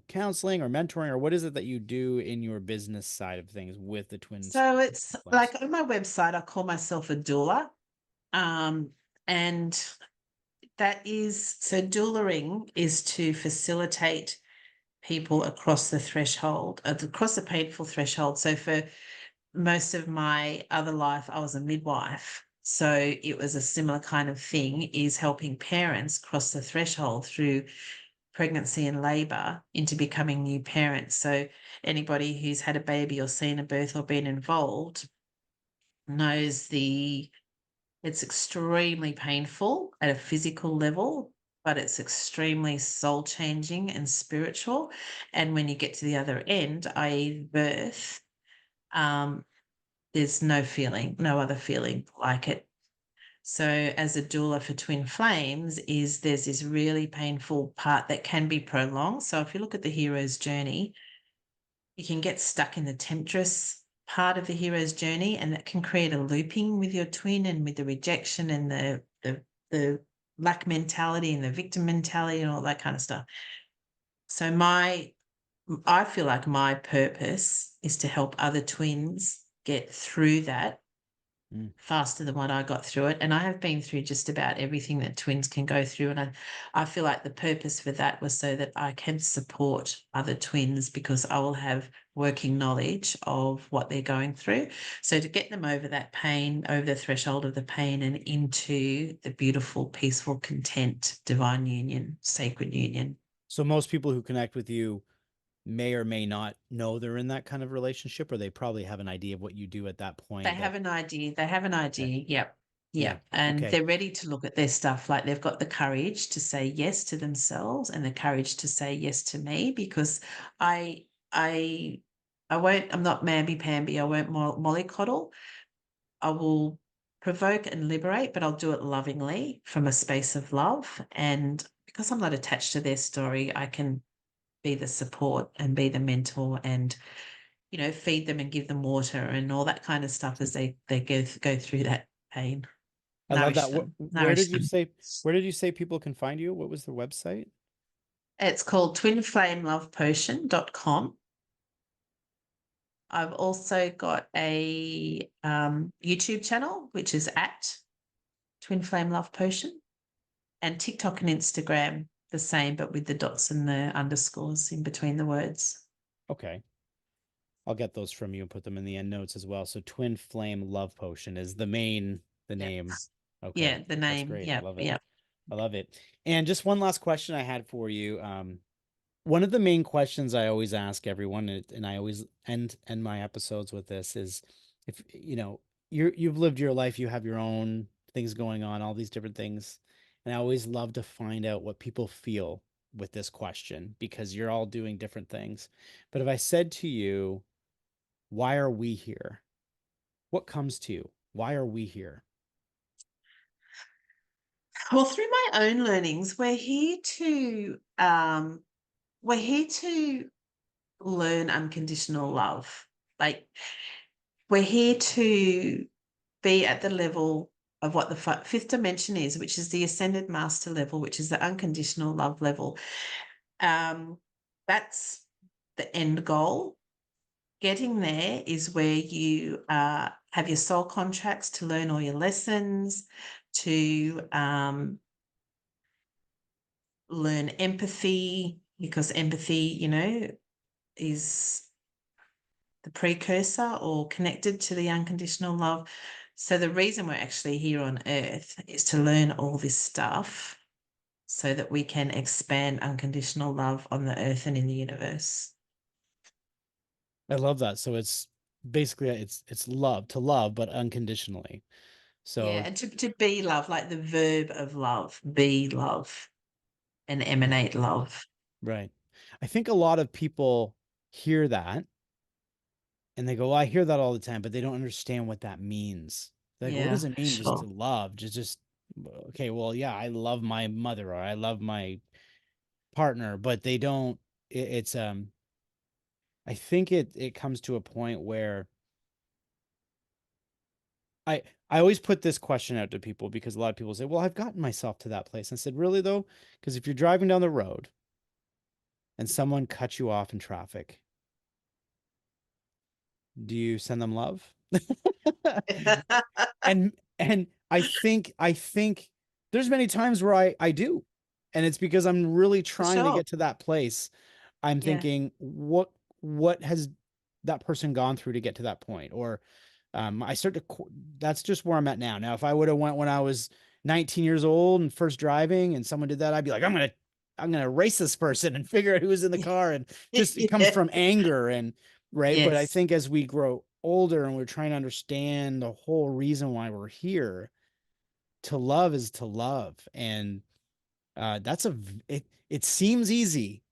counseling or mentoring, or what is it that you do in your business side of things with the twins So it's flames? like on my website, I call myself a doula. Um, and that is so doulaing is to facilitate people across the threshold, across the painful threshold. So for most of my other life, I was a midwife. So it was a similar kind of thing, is helping parents cross the threshold through pregnancy and labor into becoming new parents. So anybody who's had a baby or seen a birth or been involved knows it's extremely painful at a physical level, but it's extremely soul changing and spiritual. And when you get to the other end, i.e., birth, um, there's no feeling, no other feeling like it. So, as a doula for twin flames, is there's this really painful part that can be prolonged. So, if you look at the hero's journey, you can get stuck in the temptress part of the hero's journey, and that can create a looping with your twin and with the rejection and the lack mentality and the victim mentality and all that kind of stuff. So I feel like my purpose is to help other twins get through that Mm. faster than what I got through it. And I have been through just about everything that twins can go through. And I feel like the purpose for that was so that I can support other twins because I will have working knowledge of what they're going through. So to get them over that pain, over the threshold of the pain and into the beautiful, peaceful, content, divine union, sacred union. So most people who connect with you may or may not know they're in that kind of relationship, or they probably have an idea of what you do at that They point. But have an idea. They have an okay, idea. Yep. yeah, Yep. And okay. they're ready to look at their stuff. Like they've got the courage to say yes to themselves and the courage to say yes to me because I, I, I won't, I'm not mamby pamby. I won't mollycoddle. I will provoke and liberate, but I'll do it lovingly from a space of love. And because I'm not attached to their story, I can be the support and be the mentor and feed them and give them water and all that kind of stuff as they go through that pain. I love Nourish that. them, Where nourish did you them. say people can find you? What was the website? It's called twinflamelovepotion.com. I've also got a YouTube channel, which is at Twin Flame Love Potion, and TikTok and Instagram, the same, but with the dots and the underscores in between the words. Okay. I'll get those from you and put them in the end notes as well. So Twin Flame Love Potion is the Yeah. name. Okay. Yeah, the That's name. great. I Yeah, love it. yeah. I love it. And just one last question I had for you. One of the main questions I always ask everyone, and I always end my episodes with this is if you've lived your life, you have your own things going on, all these different things. And I always love to find out what people feel with this question because you're all doing different things. But if I said to you, why are we here? What comes to you? Why are we here? Well, through my own learnings, we're here to learn unconditional love. Like we're here to be at the level of what the fifth dimension is, which is the ascended master level, which is the unconditional love level. Um, that's the end goal. Getting there is where you have your soul contracts to learn all your lessons, to learn empathy, because empathy, is the precursor or connected to the unconditional love. So the reason we're actually here on earth is to learn all this stuff so that we can expand unconditional love on the earth and in the universe. I love that. So it's basically it's love to love, but unconditionally. Yeah, So and to be love, like the verb of love, be love and right. emanate love. Right. I think a lot of people hear that And they go, well, I hear that all the time, but they don't understand what that means. They're like, what does Yeah, it mean just sure. to love? Just okay, well, yeah, I love my mother or I love my partner, but they don't it's I think it comes to a point where I I always put this question out to people because a lot of people say, "Well, I've gotten myself to that place." I said, "Really though?" Because if you're driving down the road and someone cuts you off in traffic, do you send them love? And I think there's many times where I do. And it's because I'm really For trying to sure. get to that place. I'm Yeah. thinking, what has that person gone through to get to that point? Or I start to that's just where I'm at now. Now, if I would have went when I was 19 years old and first driving and someone did that, I'd be like, I'm gonna race this person and figure out who was in the car. And just it comes Yeah. from anger and right. But I Yes. think as we grow older and we're trying to understand the whole reason why we're here, to love is to love. And that's it seems easy,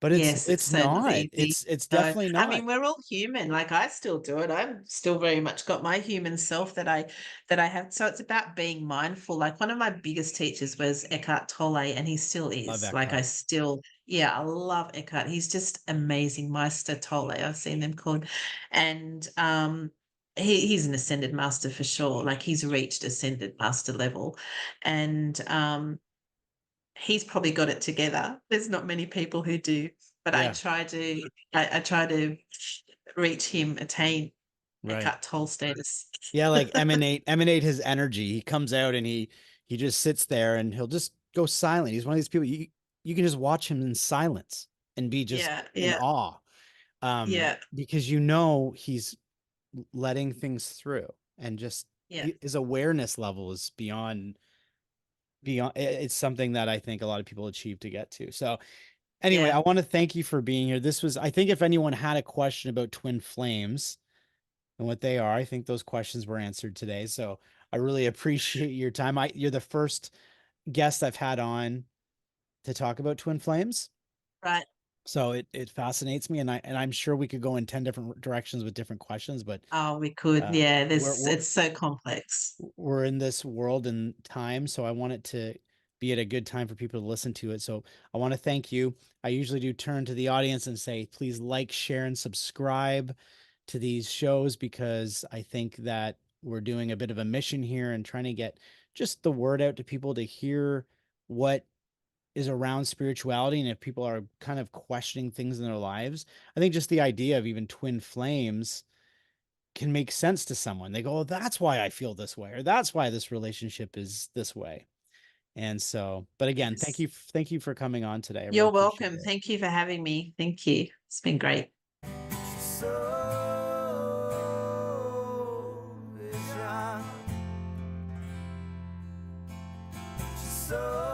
but it's Yes, it's it's so not not. easy. It's No, definitely I not. mean we're all human. Like I still do it. I'm still very much got my human self that I have. So it's about being mindful. Like one of my biggest teachers was Eckhart Tolle, and he still Love is. Like I Eckhart. still, yeah, I love Eckhart. He's just amazing. Meister Tolle, I've seen them called, and he's an ascended master for sure. Like he's reached ascended master level, and he's probably got it together. There's not many people who do, but Yeah, I try to reach him, attain right. Eckhart Tolle status. Yeah, like emanate his energy. He comes out and he just sits there and he'll just go silent. He's one of these people you can just watch him in silence and be just Yeah, in yeah, awe. yeah, Because he's letting things through and just yeah, his awareness level is beyond it's something that I think a lot of people achieve to get to. So anyway, I yeah. want to thank you for being here. This was I think if anyone had a question about twin flames and what they are, I think those questions were answered today. So I really appreciate your time. You're the first guest I've had on to talk about twin flames. Right. So it fascinates me, and I'm sure we could go in 10 different directions with different questions, but Oh, we could. uh, Yeah, we're this we're it's so complex. we're in this world and time, so I want it to be at a good time for people to listen to it. So I want to thank you. I usually do turn to the audience and say, please like, share, and subscribe to these shows because I think that we're doing a bit of a mission here and trying to get just the word out to people to hear what is around spirituality. And if people are kind of questioning things in their lives, I think just the idea of even twin flames can make sense to someone. They go, oh, that's why I feel this way, or that's why this relationship is this way. And so, but again, Yes. thank you for coming on today. I really You're appreciate welcome. it. Thank you for having me. Thank you. It's been great. So